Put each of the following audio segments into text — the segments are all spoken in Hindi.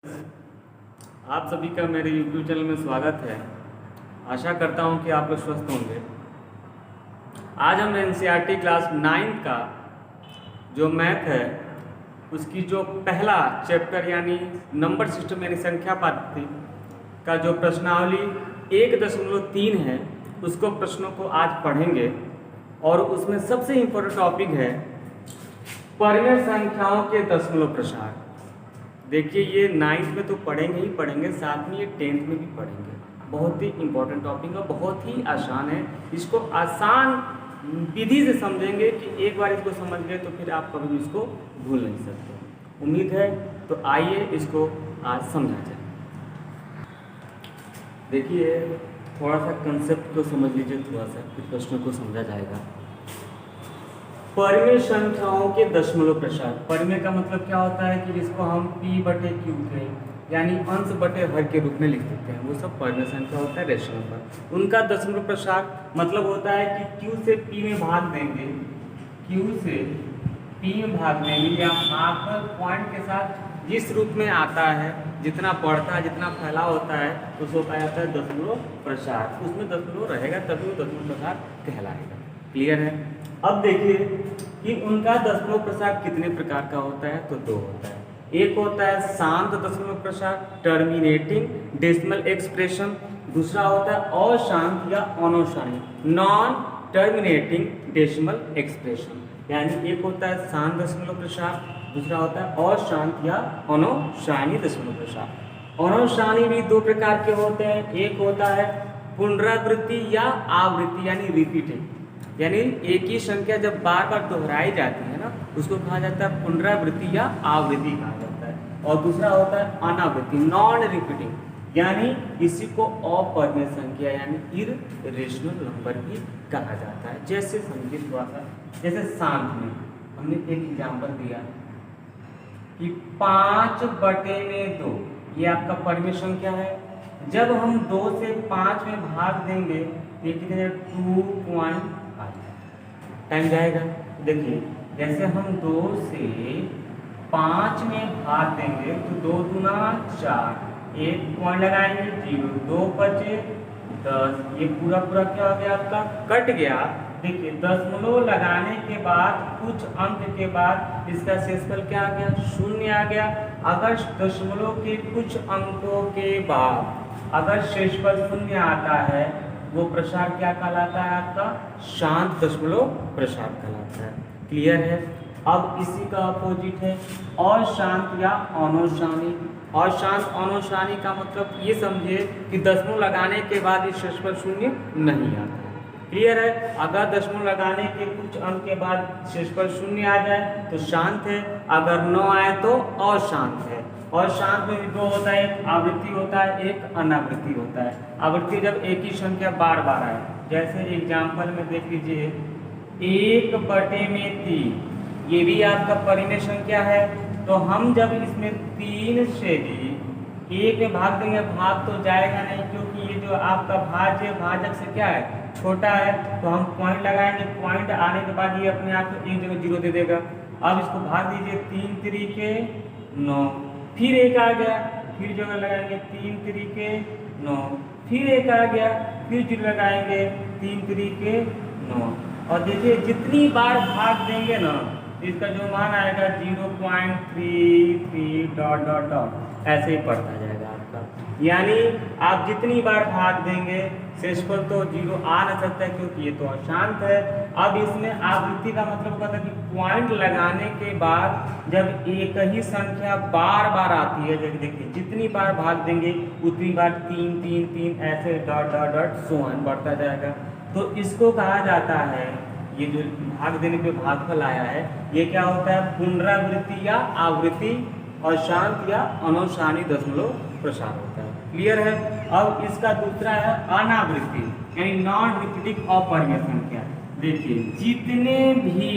आप सभी का मेरे YouTube चैनल में स्वागत है। आशा करता हूं कि आप लोग स्वस्थ होंगे। आज हम NCERT क्लास 9 का जो मैथ है उसकी जो पहला चैप्टर यानी नंबर सिस्टम यानी संख्या पद्धति का जो प्रश्नावली 1.3 है उसको प्रश्नों को आज पढ़ेंगे। और उसमें सबसे इम्पोर्टेंट टॉपिक है परिमेय संख्याओं के दशमलव प्रसार। देखिए ये 9th में तो पढ़ेंगे ही पढ़ेंगे, साथ में ये 10th में भी पढ़ेंगे। बहुत ही इम्पोर्टेंट टॉपिक है, बहुत ही आसान है। इसको आसान विधि से समझेंगे कि एक बार इसको समझ गए तो फिर आप कभी भी इसको भूल नहीं सकते। उम्मीद है तो आइए इसको आज समझा जाए। देखिए थोड़ा सा कंसेप्ट को समझ लीजिए, थोड़ा सा फिर प्रश्नों को समझा जाएगा। परिमेय संख्याओं के दशमलव प्रसार। परिमेय का मतलब क्या होता है कि जिसको हम P/Q के यानी अंश बटे हर के रूप में लिख सकते हैं, वो सब परिमेय संख्या होता है, रेशनल नंबर। उनका दशमलव प्रसार मतलब होता है कि Q से P में भाग देंगे, Q से P में भाग देंगे या भागफल पॉइंट के साथ जिस रूप में आता है, जितना बढ़ता है, जितना फैलाव होता है, उसको कहा जाता है दशमलव प्रसार। उसमें दशमलव रहेगा तभी वो दशमलव प्रसार कहलाएगा। क्लियर है? अब देखिए कि उनका दशमलव प्रसार कितने प्रकार का होता है, तो 2 होता है। एक होता है शांत दशमलव प्रसार टर्मिनेटिंग डेसिमल एक्सप्रेशन, दूसरा होता है अशांत या अनौशानी नॉन टर्मिनेटिंग डेसिमल एक्सप्रेशन। यानी एक होता है शांत दशमलव प्रसार, दूसरा होता है अशांत या अनौशानी दशमलव प्रसार। अनौशानी भी 2 प्रकार के होते हैं। एक होता है पुनरावृत्ति या आवृत्ति यानी रिपीटेड, यानी एक ही संख्या जब बार बार दोहराई जाती है ना, उसको कहा जाता है पुनरावृत्ति या आवृत्ति कहा जाता है। और दूसरा होता है अनावृत्ति नॉन रिपीटिंग, यानी इसी को अपरिमेय संख्या यानी इररेशनल नंबर भी कहा जाता है। जैसे समझिए थोड़ा सा, जैसे शांत में हमने एक एग्जाम्पल दिया कि 5/2 ये आपका परिमेय संख्या है। जब हम 2 से 5 में भाग देंगे ये कितने 2.5 टाइम जाएगा। देखिए जैसे हम 2 से 5 में भाग देंगे तो 2 दूना 4, 1 पॉइंट लगाएंगे 0, 2 बचे 10, ये पूरा पूरा क्या हो गया आपका कट गया। देखिए दशमलव लगाने के बाद कुछ अंक के बाद इसका शेषफल क्या आ गया, 0 आ गया। अगर दशमलव के कुछ अंकों के बाद अगर शेषफल 0 आता है वो प्रसार क्या कहलाता है, आपका शांत दशमलव प्रसार कहलाता है। क्लियर है? अब इसी का अपोजिट है अशांत या अनौशानी। अशांत अनौशानी का मतलब ये समझिए कि दशमलव लगाने के बाद इस शेषफल 0 नहीं आता है। क्लियर है? अगर दशमलव लगाने के कुछ अंक के बाद शेषफल 0 आ जाए तो शांत है, अगर 9 आए तो अशांत है। और शांत में भी 2 होता है, एक आवृत्ति होता है, एक अनावृत्ति होता है। आवृत्ति जब एक ही संख्या बार बार आए, जैसे एग्जाम्पल में देख लीजिए 1/3 ये भी आपका परिमेय संख्या है। तो हम जब इसमें 3 से भी 1 में भाग देंगे, भाग तो जाएगा नहीं क्योंकि ये जो आपका भाज्य भाजक से क्या है छोटा है, तो हम पॉइंट लगाएंगे। पॉइंट आने के बाद ये अपने आप को एक जगह 0 दे देगा। अब इसको भाग दीजिए 3 3 9, फिर 1 आ गया, फिर जगह लगाएंगे 3 3 9, फिर 1 आ गया, फिर 0 लगाएंगे 3 3 9। और देखिए जितनी बार भाग देंगे ना इसका जो मान आएगा 0.33 डॉट डॉट डॉट ऐसे ही बढ़ता जाएगा आपका। यानी आप जितनी बार भाग देंगे शेषफल तो 0 आ ना सकता है क्योंकि ये तो अशांत है। अब इसमें आवृत्ति का मतलब होता है कि पॉइंट लगाने के बाद जब एक ही संख्या बार बार आती है, जब देखिए जितनी बार भाग देंगे उतनी बार 3 3 3 ऐसे dot dot dot so on बढ़ता जाएगा। तो इसको कहा जाता है, ये जो भाग देने पे भागफल आया है ये क्या होता है पुनरावृत्ति या आवृत्ति, अशांत या अनौशानी दशमलव प्रसार होता है। क्लियर है? अब इसका दूसरा है अनावृत्ति यानी नॉन रिपीटिंग अपरिमेय संख्या। देखिए जितने भी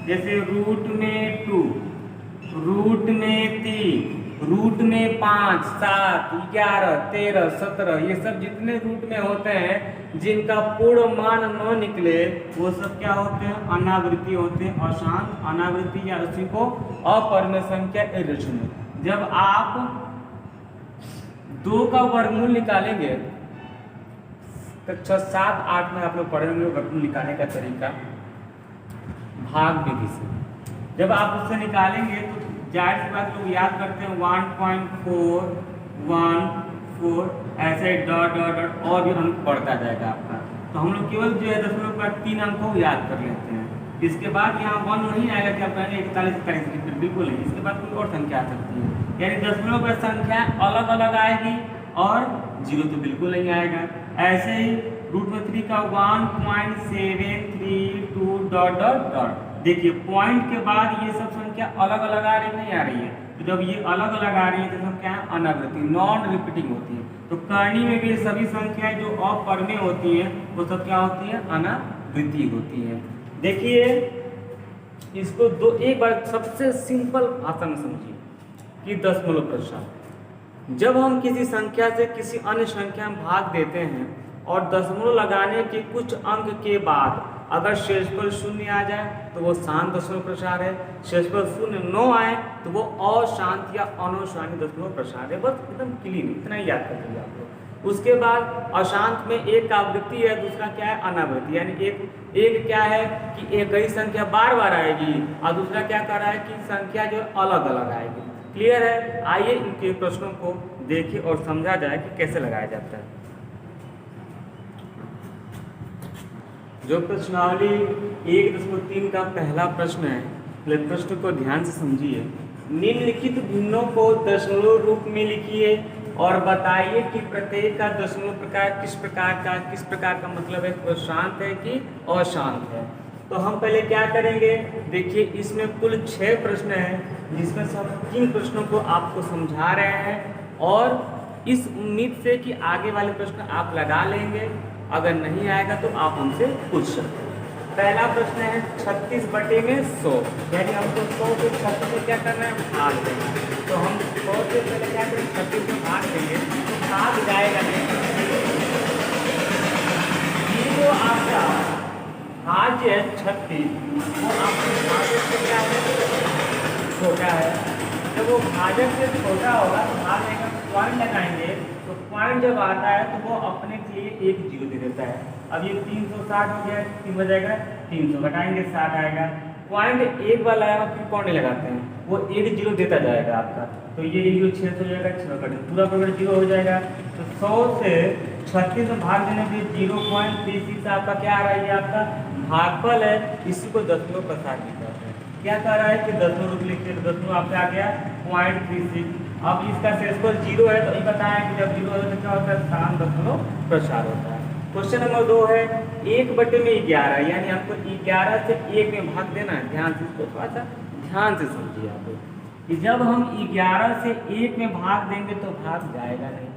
जैसे रूट में 2, रूट में 3, रूट में 5, 7, 11, 13, 17 ये सब जितने रूट में होते हैं जिनका पूर्ण मान न निकले वो सब क्या होते हैं अनावृत्ति होते हैं। अशांत अनावृत्ति या उसी को अपरिमेय संख्या इररेशनल। जब आप 2 का वर्गमूल निकालेंगे, कक्षा 7, 8 में आप लोग पढ़ेंगे वर्गमूल निकालने का तरीका भाग विधि से। जब आप उससे निकालेंगे तो जाहिर सी बात लोग याद करते हैं 1.414 ऐसे डॉट डॉट डॉट और भी अंक बढ़ता जाएगा आपका। तो हम लोग केवल जो है दशमलव का 3 अंक को याद कर लेते हैं। इसके बाद यहाँ 1 नहीं आएगा कि आप कहेंगे 41 बिल्कुल नहीं। इसके बाद कोई और संख्या आ सकती है, यानी दशमलव पर संख्या अलग अलग आएगी और 0 तो बिल्कुल नहीं आएगा। ऐसे ही √3 का 1.732 डॉट डॉट डॉट। देखिए पॉइंट के बाद ये सब संख्या अलग अलग आ रही नहीं आ रही है। तो जब ये अलग अलग आ रही है तो सब क्या है, अनावृत्ति, नॉन रिपीटिंग होती है। तो करनी में भी सभी संख्याएं जो अपरिमेय होती है वो सब क्या होती है, अनावृत्ति होती है। देखिए इसको एक बार सबसे सिंपल भाषा में समझिए कि दशमलव प्रसार। जब हम किसी संख्या से किसी अन्य संख्या में भाग देते हैं और दशमलव लगाने के कुछ अंक के बाद अगर शेषफल 0 आ जाए तो वो शांत दशमलव प्रसार है, शेषफल 0 न आए तो वो अशांत या अनाशानी दशमलव प्रसार है। बस एकदम क्लीन, इतना ही याद कर लीजिए आप लोग। उसके बाद अशांत में एक आवृत्ति है, दूसरा क्या है, अनावृत्ति। यानी एक क्या है कि एक ही संख्या बार बार आएगी और दूसरा क्या कर रहा है कि संख्या जो अलग अलग आएगी। क्लियर है? आइए इनके प्रश्नों को देखिए और समझा जाए कि कैसे लगाया जाता है। जो प्रश्नावली 1.3 का पहला प्रश्न है, प्रश्न को ध्यान से समझिए। निम्नलिखित भिन्नों को दशमलव रूप में लिखिए और बताइए कि प्रत्येक का दशमलव प्रकार किस प्रकार का मतलब है, तो शांत है कि अशांत है। तो हम पहले क्या करेंगे, देखिए इसमें कुल 6 प्रश्न हैं जिसमें से हम 3 प्रश्नों को आपको समझा रहे हैं और इस उम्मीद से कि आगे वाले प्रश्न आप लगा लेंगे। अगर नहीं आएगा तो आप हमसे पूछ सकते हैं। पहला प्रश्न है 36/100, यानी हमको 100 को 36 से क्या करना है, भाग देना। तो हम 100 से पहले क्या करेंगे, 36 को भाग देंगे तो भाग जाएगा नहीं। ये जो आपका भाज्य है 36 वो आपके भाजक से क्या है, छोटा है। जब वो भाजक से छोटा होगा तो भाग देगा, पॉइंट लगाएंगे तो पॉइंट जब आता है तो वो अपने के लिए 1 0 दे देता है। अब ये 360 हो गया, 3 हो जाएगा, 300 घटाएंगे 60 आएगा। पॉइंट एक बार लगाया फिर कौन लगाते हैं, वो 1 0 देता जाएगा आपका। तो ये 1 6 हो जाएगा, 6 कटे पूरा पूरा 0 हो जाएगा। तो 100 से 36 में भाग देने के 0.36 आपका क्या आ रहा है, आपका भागफल है। इसी को दशमलव प्रसार भी कहते हैं। क्या कह रहा है कि दशमलव रूप लिखिए, तो दशमलव आपका आ गया 0.36। अब इसका शेषफल 0 है तो ये बताएं कि जब 0 होता है तो क्या होता है, शांत दशमलव प्रसार होता है। क्वेश्चन नंबर 2 है 1/11, यानी आपको 11 से 1 में भाग देना है। ध्यान से इसको थोड़ा सा ध्यान से समझिए आप कि जब हम 11 से 1 में भाग देंगे तो भाग जाएगा नहीं।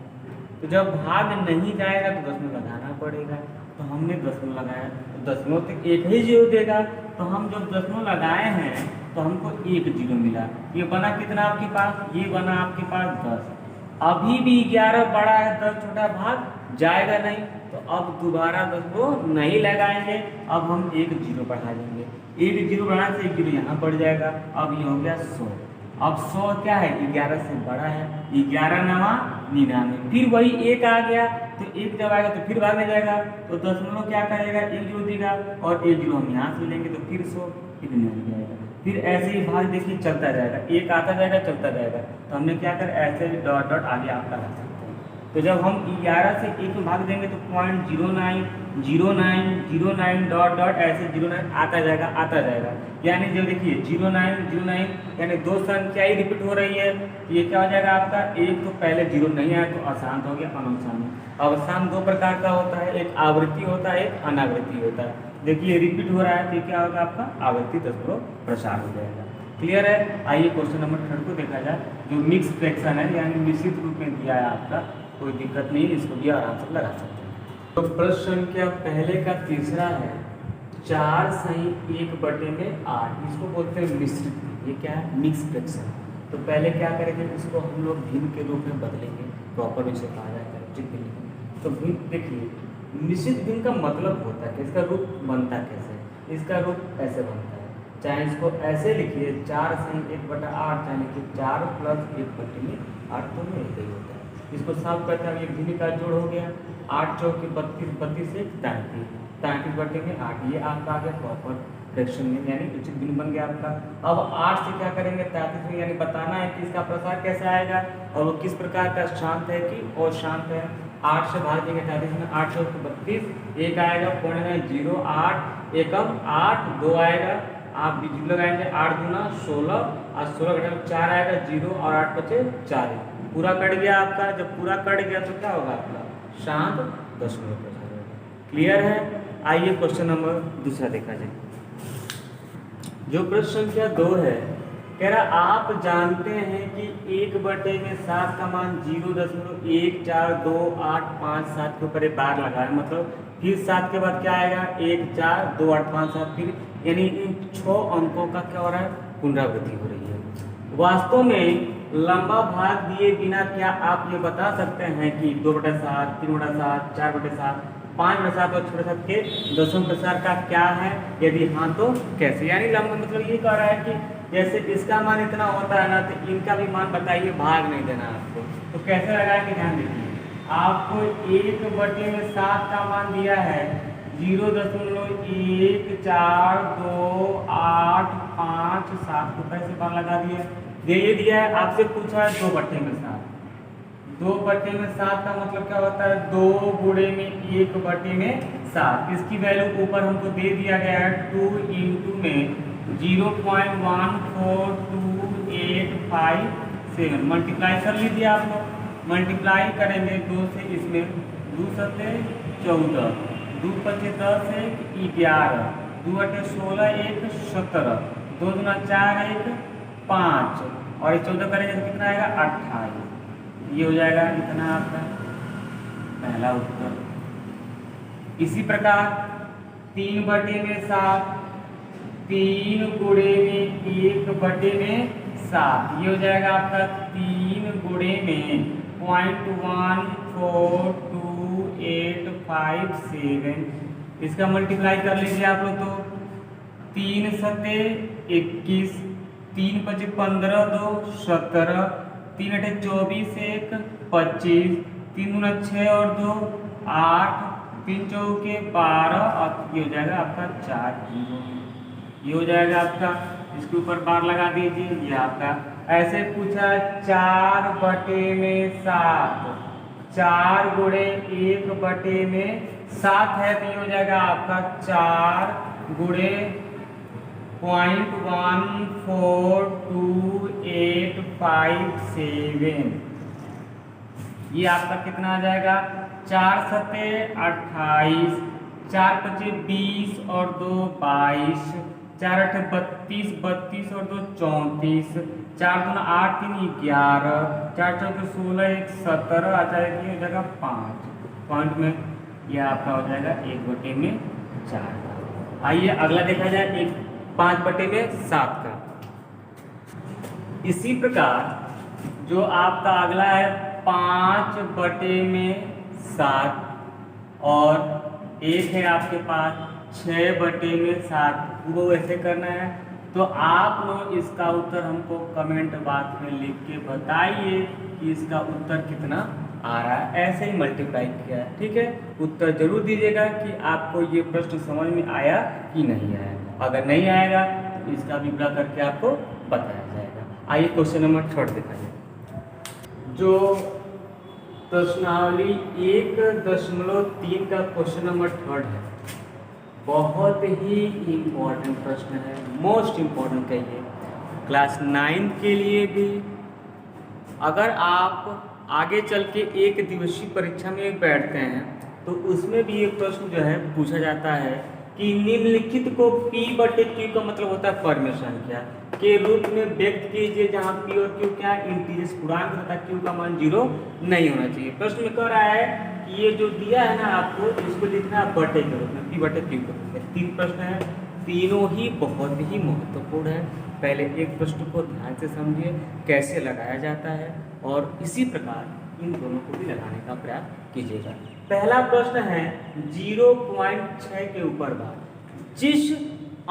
तो जब भाग नहीं जाएगा तो दशमलव लगाना पड़ेगा। तो हमने दशमलव लगाया तो दशमलव तक 1 ही 0 देगा। तो हम जब दशमलव लगाए हैं तो हमको 1 0 मिला। ये बना कितना आपके पास, ये बना आपके पास 10। अभी भी 11 बड़ा है, 10 छोटा, भाग जाएगा नहीं। तो अब दोबारा दशमलव नहीं लगाएंगे, अब हम 1 0 बढ़ा देंगे। 1 0 बढ़ाने से 1 0 यहाँ बढ़ जाएगा। अब ये हो गया 100। अब 100 क्या है, 11 से बड़ा है, 11 9 99। फिर वही 1 आ गया तो 1 जब आएगा तो फिर भागने जाएगा। तो दशमलव क्या करेगा, 1 0 देगा और 1 0 हम यहाँ से लेंगे तो फिर 100 फिर नहीं जाएगा। फिर ऐसे ही भाग देखिए चलता जाएगा, 1 आता जाएगा चलता जाएगा। तो हमने क्या कर ऐसे डॉट डॉट आगे आपका रख सकते हैं। तो जब हम 11 से 1 में भाग देंगे तो 0.090909 डॉट डॉट ऐसे 09 आता जाएगा। यानी जब देखिए 0909 यानी 2 संख्या ही रिपीट हो रही है। तो ये क्या हो जाएगा आपका, एक तो पहले 0 नहीं आया तो अशांत हो गया, अनाशांत। अवशांत 2 प्रकार का होता है, एक आवृत्ति होता है, एक अनावृत्ति होता है। देखिए रिपीट हो रहा है तो क्या होगा आपका, आवृत्ति दशमलव प्रसार हो जाएगा। क्लियर है? आइए क्वेश्चन नंबर 3 को देखा जाए, जो मिक्स फ्रैक्शन है यानी मिश्रित रूप में दिया है आपका। कोई दिक्कत नहीं, इसको भी आराम से लगा सकते हैं। तो प्रश्न संख्या पहले का तीसरा है 4/1/8। इसको बोलते हैं मिश्रित। ये क्या है, मिक्स फ्रैक्शन। तो पहले क्या करेंगे, इसको हम लोग भिन्न के रूप में बदलेंगे, प्रॉपर इसे कहा जाता है उचित भिन्न। तो भिन्न देखिए निश्चित भिन्न का मतलब होता है कि इसका रूप बनता कैसे, इसका रूप ऐसे बनता है। चाहे इसको ऐसे लिखिए 4/1/8, चाहे लिखिए 4 + 1/8, तो में एक ही होता है। इसको सॉल्व करते हैं, एक भिन्न का जोड़ हो गया 8 चौके 32, 32 से 33, 33 बटे में 8, ये आपका आ गया प्रॉपर फ्रैक्शन में, यानी उचित भिन्न बन गया आपका। अब 8 से क्या करेंगे 33 में, यानी बताना है कि इसका प्रसार कैसे आएगा और वो किस प्रकार का शांत है कि अशांत है। 8 से भाग देंगे 33 में, 8 चौके 32, एक आएगा पॉइंट में 0, 8 एकम 8, 2 आएगा, आप बीच लगाएंगे 8 दूना 16 और 16 घटा 4 आएगा 0 और 8 बचे 4, पूरा कट गया आपका। जब पूरा कट गया तो क्या होगा आपका शांत दशमलव प्रसार होगा। क्लियर है? आइए क्वेश्चन नंबर दूसरा देखा जाए। जो प्रश्न संख्या 2 है, कह रहा आप जानते हैं कि 1/7 का मान 0.142857 के ऊपर एक बार लगा है, मतलब फिर 7 के बाद क्या आएगा 1 4 2 8 5 7, फिर यानी इन 6 अंकों का क्या हो रहा है पुनरावृत्ति हो रही है। वास्तव में लंबा भाग दिए बिना क्या आप ये बता सकते हैं कि 2/7, 3/7, 4/7, 5/7 और 6/7 के दशमलव प्रसार का क्या है? यदि हाँ तो कैसे? यानी लंबा मतलब ये कह रहा है कि जैसे इसका मान इतना होता है ना, तो इनका भी मान बताइए, भाग नहीं देना आपको। तो कैसे लगाएंगे ध्यान देखिए, आपको 1/7 का मान दिया है 0.142857 को कैसे बार लगा दिया, ये दिया है। आपसे पूछा है 2/7, 2/7 का मतलब क्या होता है 2 गुणे में 1/7, इसकी वैल्यू ऊपर हमको दे दिया गया है 2 इंटू में 0.142857, मल्टीप्लाई कर लीजिए आप लोग। मल्टीप्लाई करेंगे 2 से इसमें 2 सत्ते 14, 2 पचे 10 1 11, 2 अटे 16 1 17, 2 दूना 4 1 5 और 14 करेंगे तो कितना आएगा 28। ये हो जाएगा कितना आपका पहला उत्तर। इसी प्रकार 3/7, 3 गुणे में 1/7, ये हो जाएगा आपका 3 गुणे में 0.142857, इसका मल्टीप्लाई कर लीजिए आप लोग। तो 3 सत्ते 21, 3 पचे 15 2 17, 3 अटे 24 1 25, 3 दूना 6 और 2 8, 3 चौके 12 और ये हो जाएगा आपका 4, ये हो जाएगा आपका। इसके ऊपर बार लगा दीजिए, ये आपका। ऐसे पूछा 4/7, 4 गुणे 1/7 है, तो ये हो जाएगा आपका 4 गुणे 0.142857, ये आपका कितना आ जाएगा 4 सत्ते 28, 4 पचे 20 और 2 22, 4 अठे 32, 32 और 2 34, 4 दूना 8 3 11, 4 चौके 16 1 17, आ जाएगा ये हो जाएगा 5 पॉइंट में, ये आपका हो जाएगा 1/4। आइए अगला देखा जाए 5/7 का। इसी प्रकार जो आपका अगला है 5/7 और एक है आपके पास 6/7, वो ऐसे करना है। तो आप लोग इसका उत्तर हमको कमेंट बॉक्स में लिख के बताइए कि इसका उत्तर कितना आ रहा है। ऐसे ही मल्टीप्लाई किया है, ठीक है। उत्तर जरूर दीजिएगा कि आपको ये प्रश्न समझ में आया कि नहीं आया। अगर नहीं आएगा तो इसका विवरण करके आपको बताया जाएगा। आइए क्वेश्चन नंबर 3 देखा जाए। जो प्रश्नावली 1.3 का क्वेश्चन नंबर 3 है, बहुत ही इम्पोर्टेंट प्रश्न है, मोस्ट इम्पोर्टेंट कहिए। क्लास 9 के लिए भी, अगर आप आगे चल के एक दिवसीय परीक्षा में बैठते हैं तो उसमें भी एक प्रश्न जो है पूछा जाता है कि निम्नलिखित को P/Q का मतलब होता है परमेय संख्या के रूप में व्यक्त कीजिए, जहाँ P और Q क्या इंटीजर्स पूर्णांक तथा Q का मान 0 नहीं होना चाहिए। प्रश्न में कह रहा है कि ये जो दिया है ना आपको, इसको लिखना है बटे के रूप में, P/Q के रूप में। 3 प्रश्न है, तीनों ही बहुत ही महत्वपूर्ण है। पहले एक प्रश्न को ध्यान से समझिए कैसे लगाया जाता है और इसी प्रकार इन दोनों को भी लगाने का प्रयास कीजिएगा। पहला प्रश्न है 0.6 के ऊपर बार, जिस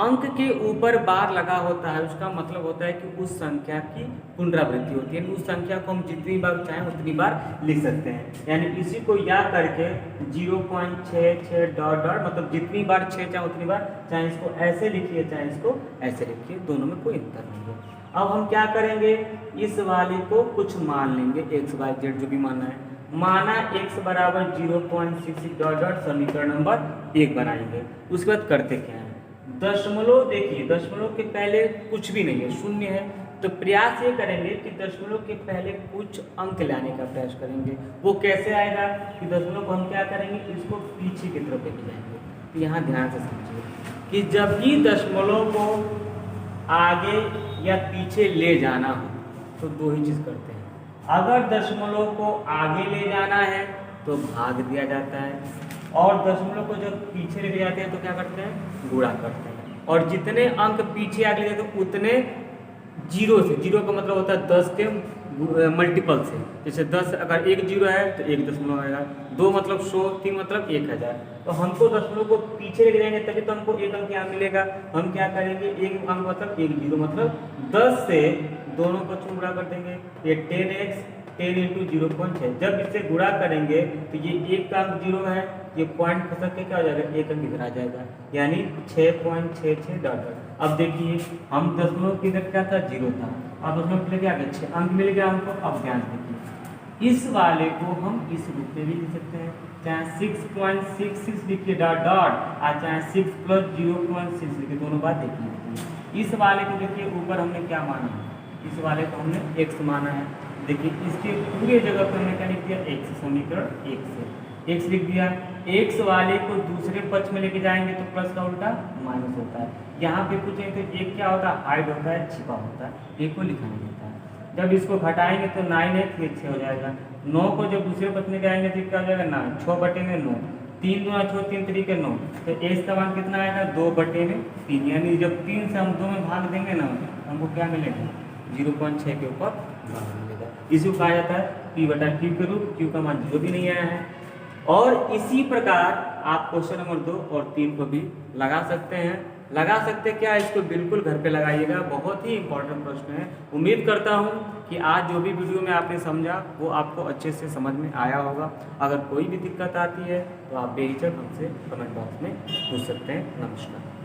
अंक के ऊपर बार लगा होता है उसका मतलब होता है कि उस संख्या की पुनरावृत्ति होती है, उस संख्या को हम जितनी बार चाहें उतनी बार लिख सकते हैं। यानी इसी को याद करके 0.66 डॉट डॉट मतलब जितनी बार 6 चाहे उतनी बार, चाहे इसको ऐसे लिखिए चाहे इसको ऐसे लिखिए, दोनों में कोई अंतर नहीं है। अब हम क्या करेंगे, इस वाले को कुछ मान लेंगे, एक्स वाई जेड जो भी मानना है, माना x बराबर 0.66 डॉट डॉट समीकरण नंबर 1 बनाएंगे। उसके बाद करते क्या है, दशमलव, देखिए दशमलव के पहले कुछ भी नहीं है, शून्य है, तो प्रयास ये करेंगे कि दशमलव के पहले कुछ अंक लाने का प्रयास करेंगे। वो कैसे आएगा कि दशमलव को हम क्या करेंगे, इसको पीछे की तरफ लेके जाएंगे। तो यहाँ ध्यान से समझिए कि जब भी दशमलव को आगे या पीछे ले जाना हो तो दो ही चीज़ करते हैं। अगर दशमलव को आगे ले जाना है तो भाग दिया जाता है, और दशमलव को जब पीछे ले जाते हैं तो क्या करते हैं, गुणा करते हैं। और जितने अंक पीछे आगे ले जाते हैं उतने जीरो से, जीरो का मतलब होता है 10 के मल्टीपल से, जैसे 10 अगर एक जीरो है तो 1 दशमलव आएगा, 2 मतलब 100, 3 मतलब 1000। तो हमको दशमलव को पीछे लेके जाएंगे तभी तो हमको एक अंक यहाँ मिलेगा। हम क्या करेंगे, एक अंक मतलब एक जीरो मतलब 10 से दोनों को गुणा कर देंगे, ये 10x 10 इंटू 0.6। जब इससे गुणा करेंगे तो ये एक का अंक जीरो है, ये पॉइंट खसक के क्या हो जाएगा, एक अंक इधर आ जाएगा, यानी 6.66 डॉट डॉट। अब देखिए हम दशमलव की इधर क्या था, जीरो था, अब दशमलव के लिए क्या गया, 6 अंक मिल गया हमको। अब ध्यान देखिए इस वाले को हम इस रूप में भी लिख सकते हैं, चाहे 6.66 लिखिए डॉट डॉट, और चाहे 6 + 0.6 लिखिए, दोनों बात देखिए। इस वाले को देखिए ऊपर हमने क्या माना, इस वाले को हमने x माना है। देखिए इसके पूरे जगह पर हमने क्या लिख दिया, x, समीकरण 1 से x लिख दिया। x वाले को दूसरे पक्ष में लेके जाएंगे तो प्लस का उल्टा माइनस होता है। यहाँ पे कुछ नहीं तो एक क्या होता है, हाइड होता है, छिपा होता है, एक को लिखा नहीं होता है। जब इसको घटाएंगे तो 9x, ये 6 हो जाएगा। 9 को जब दूसरे पक्ष में जाएंगे तो क्या हो जाएगा, 9, 6/9, 3 दूना 6, 3 तरीके 9, तो x का मान कितना आएगा, 2/3। यानी जब 3 से हम 2 में भाग देंगे ना हमको क्या मिलेगा, 0.6 के ऊपर भाग मिलेगा। इसी को कहा जाता है p/q के रूप, q का मान 0 भी नहीं आया है। और इसी प्रकार आप क्वेश्चन नंबर 2 और 3 को भी लगा सकते हैं। लगा सकते क्या, इसको बिल्कुल घर पे लगाइएगा, बहुत ही इंपॉर्टेंट प्रश्न है। उम्मीद करता हूँ कि आज जो भी वीडियो में आपने समझा वो आपको अच्छे से समझ में आया होगा। अगर कोई भी दिक्कत आती है तो आप बेहिचक हमसे कमेंट बॉक्स में पूछ सकते हैं। नमस्कार।